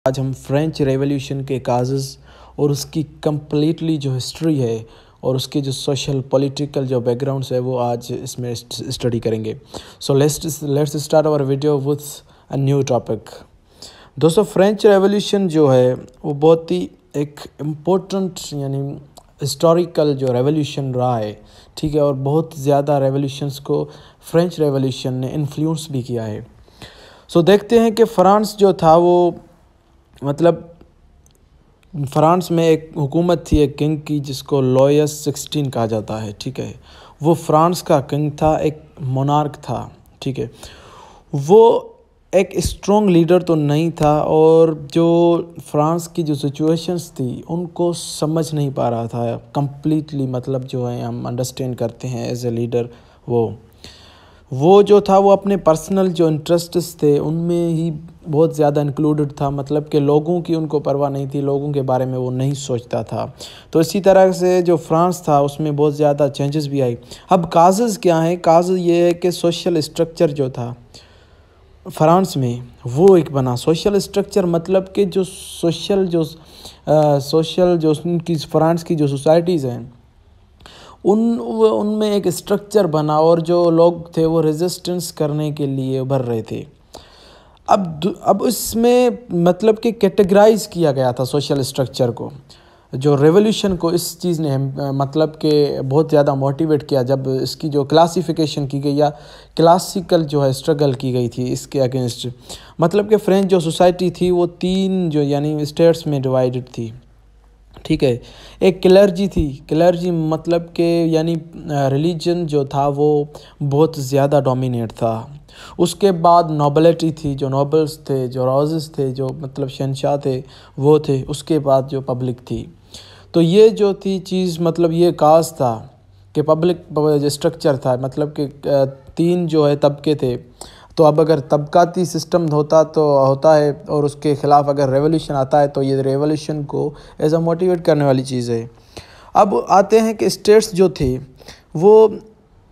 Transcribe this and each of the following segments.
आज हम French revolution के काजेज़ और उसकी कम्प्लीटली जो हिस्ट्री है और उसके जो सोशल पॉलिटिकल जो बैकग्राउंड्स है वो आज इसमें स्टडी करेंगे। So let's start our video with a new topic. दोस्तों, फ्रेंच रेवोल्यूशन जो है वो बहुत ही एक इम्पोर्टेंट यानी हिस्टोरिकल जो रेवोल्यूशन रहा है, ठीक है, और बहुत ज़्यादा रेवोल्यूशंस को फ्रेंच रेवोल्यूशन ने इन्फ्लुएंस भी किया है। सो देखते हैं कि फ्रांस जो था वो मतलब फ्रांस में एक हुकूमत थी एक किंग की जिसको लुईस 16 कहा जाता है, ठीक है। वो फ्रांस का किंग था, एक मोनार्क था, ठीक है। वो एक स्ट्रॉन्ग लीडर तो नहीं था और जो फ्रांस की जो सिचुएशंस थी उनको समझ नहीं पा रहा था कंप्लीटली, मतलब जो है हम अंडरस्टैंड करते हैं एज ए लीडर। वो जो था वो अपने पर्सनल जो इंटरेस्ट्स थे उनमें ही बहुत ज़्यादा इंक्लूडेड था, मतलब कि लोगों की उनको परवाह नहीं थी, लोगों के बारे में वो नहीं सोचता था। तो इसी तरह से जो फ्रांस था उसमें बहुत ज़्यादा चेंजेस भी आई। अब काजेज़ क्या है? काजेज़ ये है कि सोशल स्ट्रक्चर जो था फ्रांस में वो एक बना। सोशल स्ट्रक्चर मतलब कि जो सोशल जो उनकी फ्रांस की जो सोसाइटीज़ हैं उनमें एक स्ट्रक्चर बना और जो लोग थे वो रेजिस्टेंस करने के लिए उभर रहे थे। अब इसमें मतलब कि कैटेगराइज किया गया था सोशल स्ट्रक्चर को। जो रेवोल्यूशन को इस चीज़ ने मतलब कि बहुत ज़्यादा मोटिवेट किया जब इसकी जो क्लासिफिकेशन की गई या क्लासिकल जो है स्ट्रगल की गई थी इसके अगेंस्ट। मतलब कि फ्रेंच जो सोसाइटी थी वो 3 जो यानी स्टेट्स में डिवाइडेड थी, ठीक है। एक क्लर्जी थी, क्लर्जी मतलब कि यानी रिलीजन जो था वो बहुत ज़्यादा डोमिनेट था। उसके बाद नोबिलिटी थी, जो नोबल्स थे, जो रोजेस थे, जो मतलब शहंशाह थे वो थे। उसके बाद जो पब्लिक थी। तो ये जो थी चीज़ मतलब ये कास्ट था कि पब्लिक स्ट्रक्चर था, मतलब कि 3 जो है तबके थे। तो अब अगर तबकाती सिस्टम होता है और उसके ख़िलाफ़ अगर रेवोल्यूशन आता है तो ये रेवोल्यूशन को एज अ मोटिवेट करने वाली चीज़ है। अब आते हैं कि स्टेट्स जो थे वो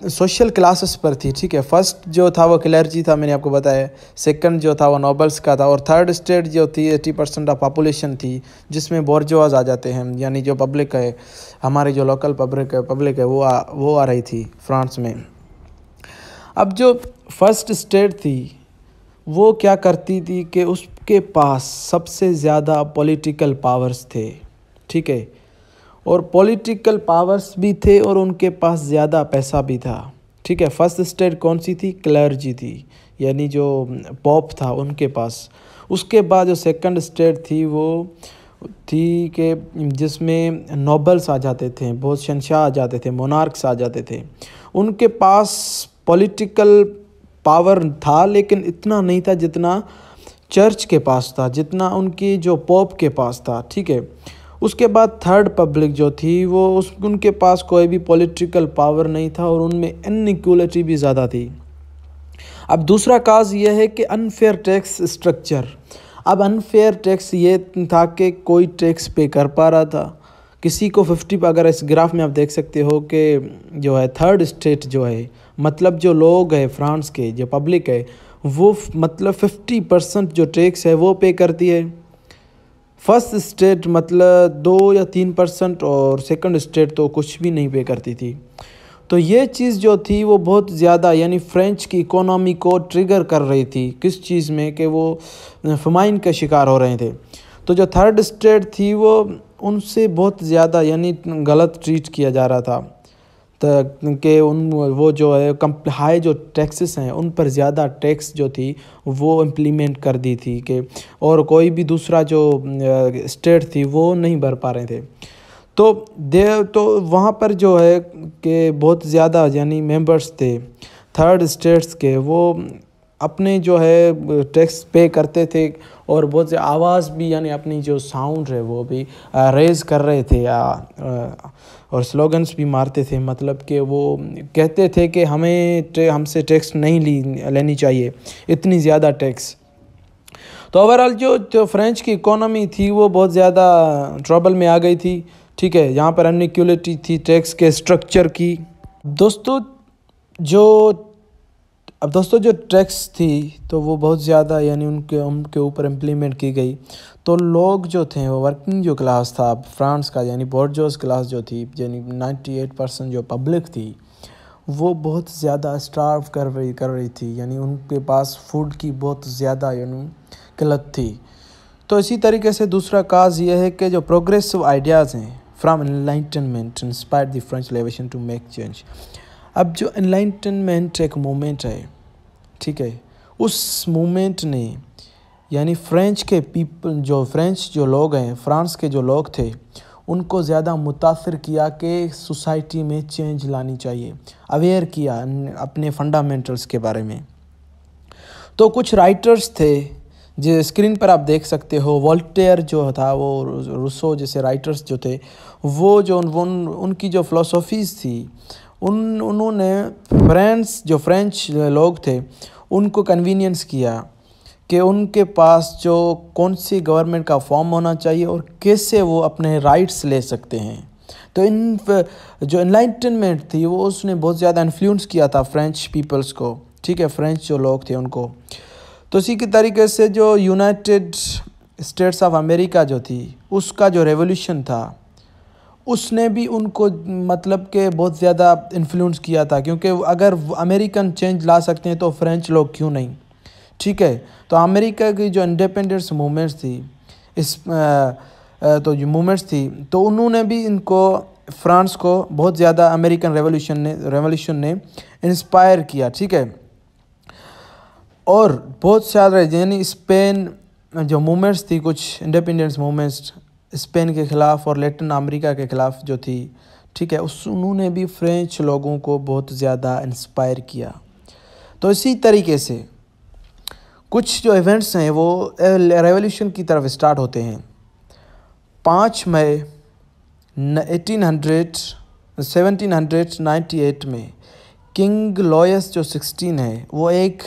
सोशल क्लासेस पर थी, ठीक है। फर्स्ट जो था वो क्लर्जी था, मैंने आपको बताया। सेकंड जो था वो नोबल्स का था और थर्ड स्टेट जो थी 80% ऑफ पॉपुलेशन थी, जिसमें बोर्जोआज आ जाते हैं, यानी जो पब्लिक है, हमारी जो लोकल पब्लिक है वो आ रही थी फ्रांस में। अब जो फर्स्ट स्टेट थी वो क्या करती थी कि उसके पास सबसे ज़्यादा पॉलिटिकल पावर्स थे, ठीक है, और पॉलिटिकल पावर्स भी थे और उनके पास ज़्यादा पैसा भी था, ठीक है। फर्स्ट स्टेट कौन सी थी? क्लर्जी थी, यानी जो पॉप था उनके पास। उसके बाद जो सेकंड स्टेट थी वो थी कि जिसमें नोबल्स आ जाते थे, बहुत शहंशाह आ जाते थे, मोनार्क्स आ जाते थे। उनके पास पॉलिटिकल पावर था लेकिन इतना नहीं था जितना चर्च के पास था, जितना उनकी जो पॉप के पास था, ठीक है। उसके बाद थर्ड पब्लिक जो थी वो उनके पास कोई भी पॉलिटिकल पावर नहीं था और उनमें इनइक्वालिटी भी ज़्यादा थी। अब दूसरा काज ये है कि अनफेयर टैक्स स्ट्रक्चर। अब अनफेयर टैक्स ये था कि कोई टैक्स पे कर पा रहा था किसी को 50। अगर इस ग्राफ में आप देख सकते हो कि जो है थर्ड स्टेट जो है, मतलब जो लोग हैं फ्रांस के, जो पब्लिक है वो मतलब 50% जो टैक्स है वो पे करती है। फर्स्ट स्टेट मतलब 2 या 3% और सेकंड स्टेट तो कुछ भी नहीं पे करती थी। तो ये चीज़ जो थी वो बहुत ज़्यादा यानी फ्रेंच की इकोनॉमी को ट्रिगर कर रही थी, किस चीज़ में कि वो फमाइन का शिकार हो रहे थे। तो जो थर्ड स्टेट थी वो उनसे बहुत ज़्यादा यानी गलत ट्रीट किया जा रहा था, तो कि वो जो है हाई जो टैक्सेस हैं उन पर ज़्यादा टैक्स जो थी वो इम्प्लीमेंट कर दी थी कि और कोई भी दूसरा जो स्टेट थी वो नहीं भर पा रहे थे। तो वहाँ पर जो है कि बहुत ज़्यादा यानी मेंबर्स थे थर्ड स्टेट्स के, वो अपने जो है टैक्स पे करते थे और बहुत से आवाज़ भी यानी अपनी जो साउंड है वो भी रेज़ कर रहे थे और स्लोगन्स भी मारते थे, मतलब कि वो कहते थे कि हमसे टैक्स नहीं लेनी चाहिए, इतनी ज़्यादा टैक्स। तो ओवरऑल जो फ्रेंच की इकोनॉमी थी वो बहुत ज़्यादा ट्रबल में आ गई थी, ठीक है। यहाँ पर अनइक्वालिटी थी टैक्स के स्ट्रक्चर की। दोस्तों, जो अब दोस्तों जो टैक्स थी तो वो बहुत ज़्यादा यानी उनके ऊपर इम्प्लीमेंट की गई। तो लोग जो थे वो वर्किंग जो क्लास था फ्रांस का यानी बोर्जोस क्लास जो थी यानी 98% जो पब्लिक थी वो बहुत ज़्यादा स्टार्व कर रही थी, यानी उनके पास फूड की बहुत ज़्यादा यानी किल्लत थी। तो इसी तरीके से दूसरा काज ये है कि जो प्रोग्रेसिव आइडियाज़ हैं from enlightenment inspired the French revolution to make change. अब जो एनलाइटनमेंट एक मोमेंट है, ठीक है, उस मोमेंट ने यानी फ्रेंच जो लोग हैं, फ्रांस के जो लोग थे, उनको ज़्यादा मुतासिर किया कि सोसाइटी में चेंज लानी चाहिए, अवेयर किया अपने फंडामेंटल्स के बारे में। तो कुछ राइटर्स थे जो स्क्रीन पर आप देख सकते हो, वोल्टेयर जो था, वो रूसो जैसे राइटर्स जो थे, वो जो उनकी जो फ़िलोसॉफ़ीज़ थी उन्होंने फ्रेंच लोग थे उनको कन्वीनियंस किया कि उनके पास जो कौन सी गवर्नमेंट का फॉर्म होना चाहिए और कैसे वो अपने राइट्स ले सकते हैं। तो जो एनलाइटनमेंट थी वो उसने बहुत ज़्यादा इन्फ्लुएंस किया था फ्रेंच पीपल्स को, ठीक है, फ्रेंच जो लोग थे उनको। तो इसी के तरीके से जो यूनाइटेड स्टेट्स ऑफ अमेरिका जो थी उसका जो रेवोल्यूशन था उसने भी उनको मतलब कि बहुत ज़्यादा इन्फ्लुएंस किया था, क्योंकि अगर अमेरिकन चेंज ला सकते हैं तो फ्रेंच लोग क्यों नहीं, ठीक है। तो अमेरिका की जो इंडिपेंडेंस मूवमेंट्स थी तो जो मूवमेंट्स थी तो उन्होंने भी इनको फ्रांस को बहुत ज़्यादा अमेरिकन रेवोल्यूशन ने इंस्पायर किया, ठीक है। और बहुत सारे यानी स्पेन जो मूवमेंट्स थी, कुछ इंडिपेंडेंस मूवमेंट्स स्पेन के ख़िलाफ़ और लैटिन अमेरिका के ख़िलाफ़ जो थी, ठीक है, उन्होंने भी फ्रेंच लोगों को बहुत ज़्यादा इंस्पायर किया। तो इसी तरीके से कुछ जो इवेंट्स हैं वो रेवोल्यूशन की तरफ स्टार्ट होते हैं। 5 मई 1798 में किंग लुईस जो 16 है वो एक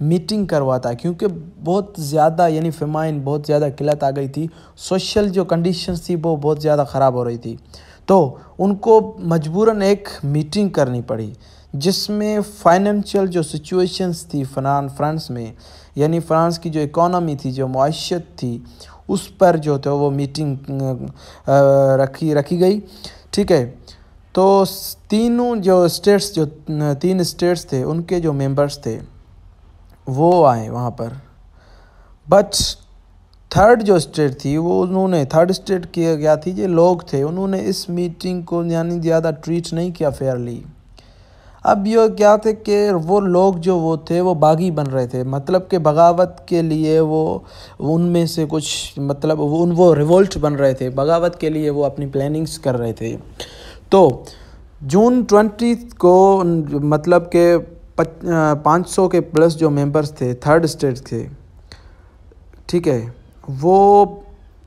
मीटिंग करवाता है, क्योंकि बहुत ज़्यादा यानी फेमाइन, बहुत ज़्यादा किल्लत आ गई थी, सोशल जो कंडीशंस थी वो बहुत ज़्यादा ख़राब हो रही थी। तो उनको मजबूरन एक मीटिंग करनी पड़ी जिसमें फाइनेंशियल जो सिचुएशंस थी फ्रांस में, यानी फ्रांस की जो इकोनॉमी थी, जो मईशत थी, उस पर जो थे वो मीटिंग रखी गई, ठीक है। तो तीन स्टेट्स थे उनके जो मेंबर्स थे वो आए वहाँ पर, बट थर्ड जो स्टेट थी वो उन्होंने थर्ड स्टेट किया गया थी, जो लोग थे उन्होंने इस मीटिंग को यानी ज़्यादा ट्रीट नहीं किया फेयरली। अब ये क्या थे कि वो लोग जो वो थे वो बागी बन रहे थे, मतलब कि बगावत के लिए वो उनमें से कुछ मतलब वो रिवोल्ट बन रहे थे, बगावत के लिए वो अपनी प्लानिंग्स कर रहे थे। तो जून 20 को मतलब के 500 के प्लस जो मेंबर्स थे थर्ड स्टेट थे, ठीक है, वो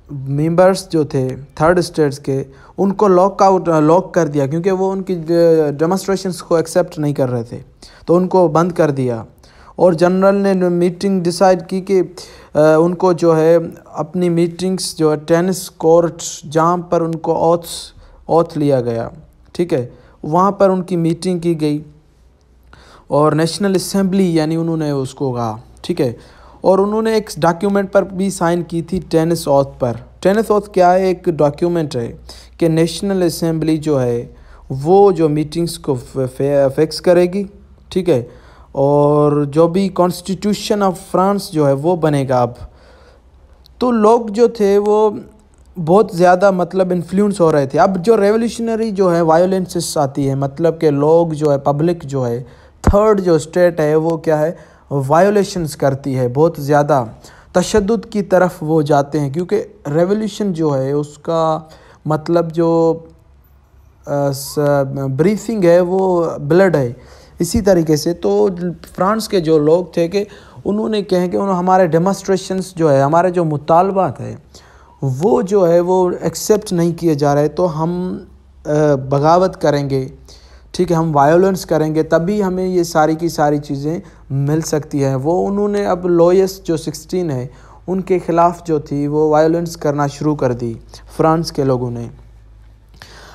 मेंबर्स जो थे थर्ड स्टेट्स के उनको लॉक कर दिया, क्योंकि वो उनकी डेमोन्स्ट्रेशंस को एक्सेप्ट नहीं कर रहे थे, तो उनको बंद कर दिया। और जनरल ने मीटिंग डिसाइड की कि उनको जो है अपनी मीटिंग्स जो है टेनिस कोर्ट जहाँ पर उनको ऑथ लिया गया, ठीक है, वहाँ पर उनकी मीटिंग की गई और नेशनल असेंबली यानी उन्होंने उसको कहा, ठीक है। और उन्होंने एक डॉक्यूमेंट पर भी साइन की थी टेनिस ऑथ पर। टेनिस ऑथ क्या है, एक डॉक्यूमेंट है कि नेशनल असेंबली जो है वो जो मीटिंग्स को फिक्स करेगी, ठीक है, और जो भी कॉन्स्टिट्यूशन ऑफ फ्रांस जो है वो बनेगा। अब तो लोग जो थे वो बहुत ज़्यादा मतलब इन्फ्लुएंस हो रहे थे। अब जो रेवोल्यूशनरी जो है वायोलेंसेस आती है, मतलब कि लोग जो है पब्लिक जो है थर्ड जो स्टेट है वो क्या है, वायोलेशंस करती है, बहुत ज़्यादा तशद्दुद की तरफ वो जाते हैं, क्योंकि रेवोल्यूशन जो है उसका मतलब जो ब्रीफिंग है वो ब्लड है। इसी तरीके से तो फ्रांस के जो लोग थे कि उन्होंने कहे कि हमारे डेमोन्स्ट्रेशंस जो है, हमारे जो मुतालबात है वो जो है वो एक्सेप्ट नहीं किए जा रहे, तो हम बगावत करेंगे, ठीक है, हम वायोलेंस करेंगे, तभी हमें ये सारी की सारी चीज़ें मिल सकती हैं। वो उन्होंने अब लुईस जो 16 है उनके ख़िलाफ़ जो थी वो वायोलेंस करना शुरू कर दी फ्रांस के लोगों ने।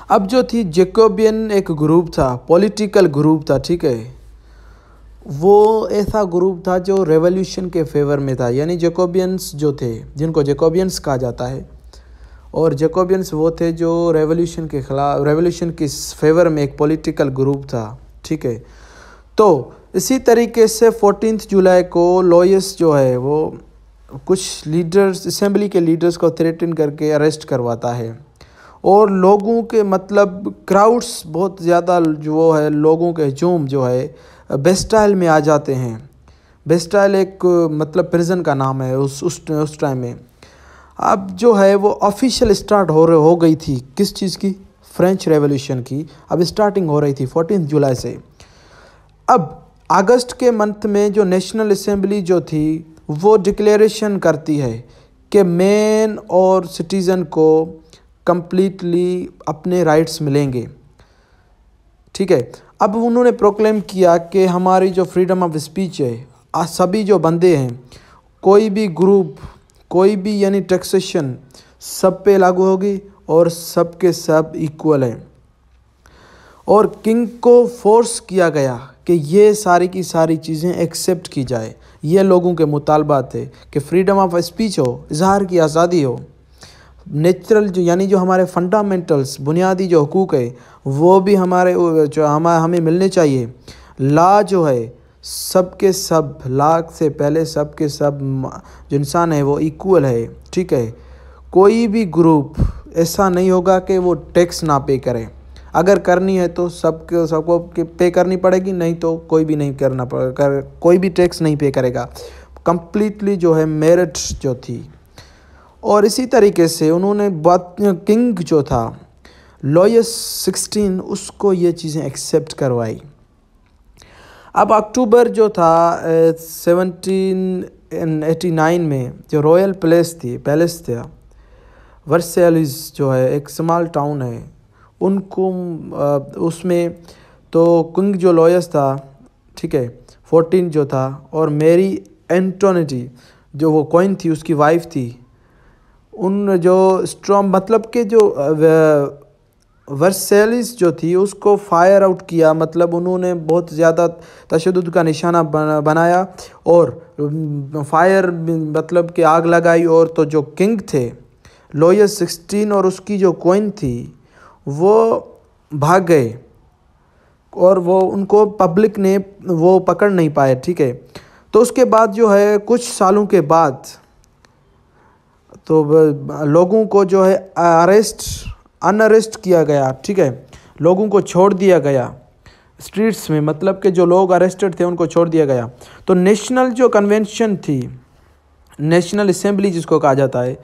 अब जो थी जैकोबियन एक ग्रुप था, पॉलिटिकल ग्रुप था, ठीक है, वो ऐसा ग्रुप था जो रेवोल्यूशन के फेवर में था, यानी जैकोबियंस जो थे, जिनको जैकोबियंस कहा जाता है, और जैकोबियंस वो थे जो रेवोल्यूशन के खिलाफ, रेवोल्यूशन के फेवर में एक पॉलिटिकल ग्रुप था। ठीक है, तो इसी तरीके से 14 जुलाई को लोयस जो है वो कुछ लीडर्स, असेंबली के लीडर्स को थ्रेटन करके अरेस्ट करवाता है, और लोगों के मतलब क्राउड्स बहुत ज़्यादा जो है लोगों के हजूम जो है बेस्टाइल में आ जाते हैं। बेस्टाइल एक मतलब प्रिजन का नाम है उस टाइम में। अब जो है वो ऑफिशियल स्टार्ट हो गई थी किस चीज़ की, फ्रेंच रेवोल्यूशन की अब स्टार्टिंग हो रही थी 14 जुलाई से। अब अगस्त के मंथ में जो नेशनल असेंबली जो थी वो डिक्लेरेशन करती है कि मैन और सिटीज़न को कंप्लीटली अपने राइट्स मिलेंगे। ठीक है, अब उन्होंने प्रोक्लेम किया कि हमारी जो फ्रीडम ऑफ स्पीच है, सभी जो बंदे हैं, कोई भी ग्रुप, कोई भी यानी टैक्सेशन सब पे लागू होगी और सब के सब इक्वल है। और किंग को फोर्स किया गया कि ये सारी की सारी चीज़ें एक्सेप्ट की जाए। ये लोगों के मुतालबा थे कि फ्रीडम ऑफ स्पीच हो, इजहार की आज़ादी हो, नेचुरल जो यानी जो हमारे फंडामेंटल्स बुनियादी जो हुकूक है वो भी हमारे जो हमें मिलने चाहिए। लॉ जो है सबके सब, लाख से पहले सबके सब जो इंसान है वो इक्वल है। ठीक है, कोई भी ग्रुप ऐसा नहीं होगा कि वो टैक्स ना पे करे। अगर करनी है तो सबको पे करनी पड़ेगी, नहीं तो कोई भी नहीं कोई भी टैक्स नहीं पे करेगा। कंप्लीटली जो है मेरिट जो थी। और इसी तरीके से उन्होंने किंग जो था लोयस 16 उसको ये चीज़ें एक्सेप्ट करवाई। अब अक्टूबर जो था 1789 में जो रॉयल पैलेस था वर्सेलिस जो है एक स्मॉल टाउन है, उनको उसमें तो किंग जो लोयस था, ठीक है, 14 जो था, और मैरी एंटोनेटी जो वो क्वीन थी उसकी वाइफ थी, उन जो स्ट्रॉन्ग मतलब के जो वर्सेलिस जो थी उसको फायर आउट किया। मतलब उन्होंने बहुत ज़्यादा तशद्दुद का निशाना बनाया और फायर मतलब कि आग लगाई। और तो जो किंग थे लोयस 16 और उसकी जो क्वीन थी वो भाग गए और वो उनको पब्लिक ने वो पकड़ नहीं पाए। ठीक है, तो उसके बाद जो है कुछ सालों के बाद तो लोगों को जो है अनअरेस्ट किया गया। ठीक है, लोगों को छोड़ दिया गया स्ट्रीट्स में, मतलब कि जो लोग अरेस्टेड थे उनको छोड़ दिया गया। तो नेशनल जो कन्वेंशन थी, नेशनल असेंबली जिसको कहा जाता है,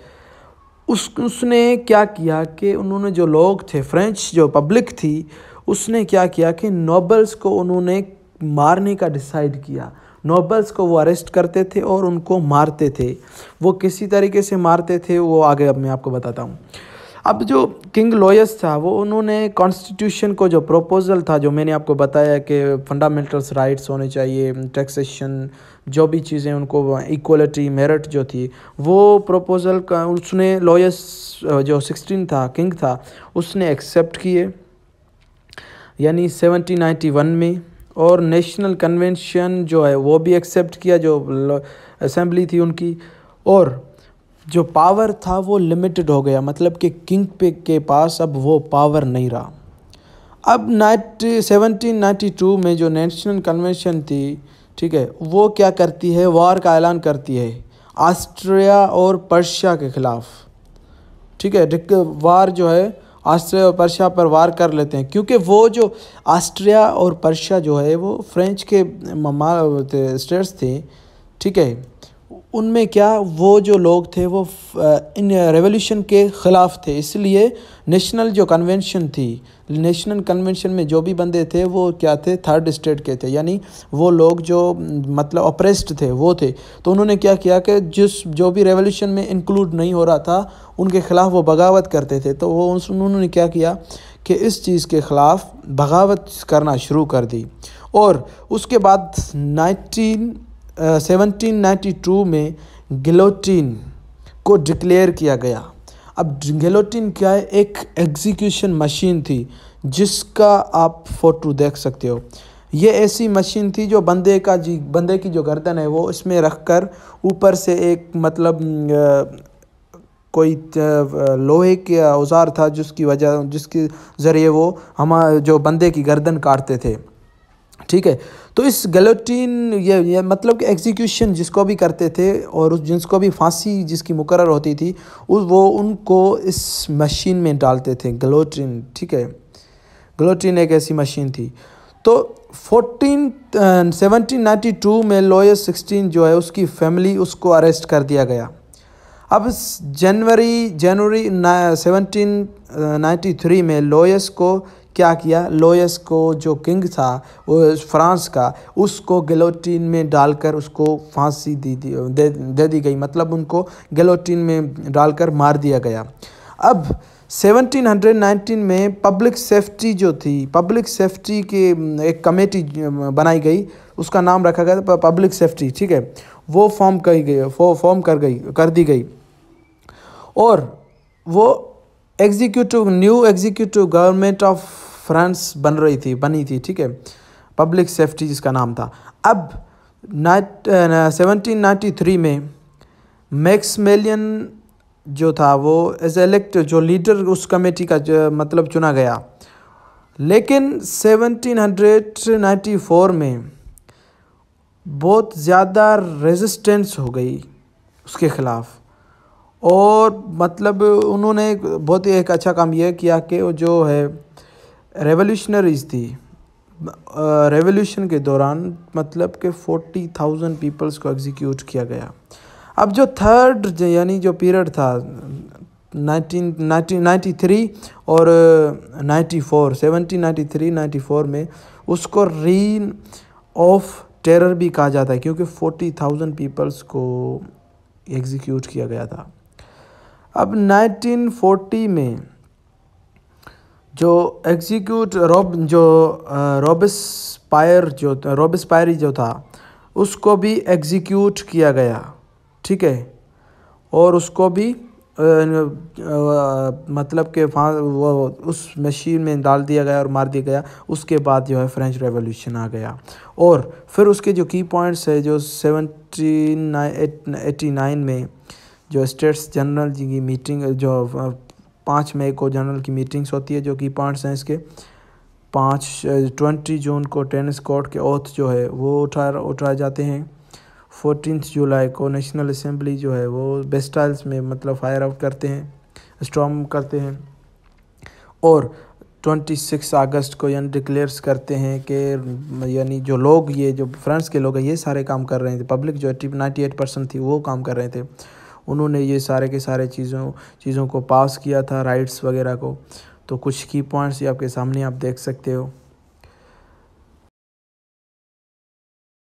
उसने क्या किया कि उन्होंने जो लोग थे, फ्रेंच जो पब्लिक थी, उसने क्या किया कि नोबल्स को उन्होंने मारने का डिसाइड किया। नोबल्स को वो अरेस्ट करते थे और उनको मारते थे। वो किसी तरीके से मारते थे वो आगे अब मैं आपको बताता हूँ। अब जो किंग लोयस था वो उन्होंने कॉन्स्टिट्यूशन को जो प्रपोज़ल था, जो मैंने आपको बताया कि फंडामेंटल्स राइट्स होने चाहिए, टैक्सेशन, जो भी चीज़ें उनको इक्वलिटी, मेरिट जो थी, वो प्रपोज़ल का उसने लोयस जो 16 था, किंग था, उसने एक्सेप्ट किए यानी 1791 में। और नेशनल कन्वेंशन जो है वो भी एक्सेप्ट किया, जो असेंबली थी उनकी। और जो पावर था वो लिमिटेड हो गया, मतलब कि किंग के पास अब वो पावर नहीं रहा। अब 1792 में जो नेशनल कन्वेंशन थी, ठीक है, वो क्या करती है, वार का ऐलान करती है ऑस्ट्रिया और पर्शिया के ख़िलाफ़। ठीक है, वार जो है ऑस्ट्रिया और पर्शिया पर वार कर लेते हैं, क्योंकि वो जो ऑस्ट्रिया और पर्शिया जो है वो फ्रेंच के स्टेट्स थे। ठीक है, उनमें क्या वो जो लोग थे वो इन रेवोल्यूशन के ख़िलाफ़ थे, इसलिए नेशनल जो कन्वेंशन थी, नेशनल कन्वेंशन में जो भी बंदे थे वो क्या थे, थर्ड स्टेट के थे, यानी वो लोग जो मतलब ऑप्रेस्ड थे वो थे। तो उन्होंने क्या किया कि जो भी रेवोल्यूशन में इंक्लूड नहीं हो रहा था उनके ख़िलाफ़ वो बगावत करते थे। तो वो उन्होंने क्या किया कि इस चीज़ के ख़िलाफ़ बगावत करना शुरू कर दी। और उसके बाद 1792 में गिलोटिन को डिक्लेयर किया गया। अब गिलोटिन क्या है, एक एग्जीक्यूशन मशीन थी जिसका आप फ़ोटो देख सकते हो। ये ऐसी मशीन थी जो बंदे की जो गर्दन है वो इसमें रख कर ऊपर से एक मतलब कोई लोहे के औजार था जिसके ज़रिए वो जो बंदे की गर्दन काटते थे। ठीक है, तो इस गिलोटिन ये मतलब कि एग्जीक्यूशन जिसको भी करते थे और जिसको भी फांसी जिसकी मुकर्रर होती थी वो उनको इस मशीन में डालते थे, गिलोटिन। ठीक है, गिलोटिन एक ऐसी मशीन थी। तो 1792 में लोयस 16 जो है उसकी फैमिली उसको अरेस्ट कर दिया गया। अब जनवरी 1793 में लोयस को क्या किया, लोयस को जो किंग था वो फ्रांस का, उसको गिलोटिन में डालकर उसको फांसी दे दी गई, मतलब उनको गिलोटिन में डालकर मार दिया गया। अब 1719 में पब्लिक सेफ्टी जो थी, पब्लिक सेफ्टी के एक कमेटी बनाई गई, उसका नाम रखा गया था पब्लिक सेफ्टी। ठीक है, वो फॉर्म कर दी गई और वो new executive government of France बनी थी। ठीक है, पब्लिक सेफ्टी जिसका नाम था। अब 1793 में मैक्समिलियन जो था वो एज इलेक्ट जो लीडर उस कमेटी का मतलब चुना गया। लेकिन 1794 में बहुत ज़्यादा रेजिस्टेंस हो गई उसके ख़िलाफ़, और मतलब उन्होंने बहुत ही एक अच्छा काम यह किया कि वो जो है रेवोल्यूशनरीज थी, रेवोल्यूशन के दौरान मतलब कि 40,000 पीपल्स को एग्जीक्यूट किया गया। अब जो थर्ड यानी जो पीरियड था 1993 और 1793-94 में, उसको रीन ऑफ टेरर भी कहा जाता है क्योंकि 40,000 पीपल्स को एग्जीक्यूट किया गया था। अब 1940 में जो रॉबेस्पायरी जो था उसको भी एग्जीक्यूट किया गया। ठीक है, और उसको भी मतलब कि वो उस मशीन में डाल दिया गया और मार दिया गया। उसके बाद जो है फ्रेंच रेवोल्यूशन आ गया। और फिर उसके जो की पॉइंट्स है, जो 1789 में जो स्टेट्स जनरल जी की मीटिंग, जो 5 मई को जनरल की मीटिंग्स होती है, जो की पॉइंट्स हैं इसके 20 जून को टेनिस कोर्ट के ओथ जो है वो उठाए जाते हैं। 14 जुलाई को नेशनल असेंबली जो है वो बेस्टाइल्स में मतलब फायर आउट करते हैं, स्टॉर्म करते हैं। और 26 अगस्त को यानी डिक्लेयर्स करते हैं कि यानी जो लोग, ये जो फ्रांस के लोग हैं, ये सारे काम कर रहे थे। पब्लिक जो 98% थी वो काम कर रहे थे। उन्होंने ये सारे के सारे चीज़ों को पास किया था, राइट्स वगैरह को। तो कुछ की पॉइंट्स ये आपके सामने आप देख सकते हो।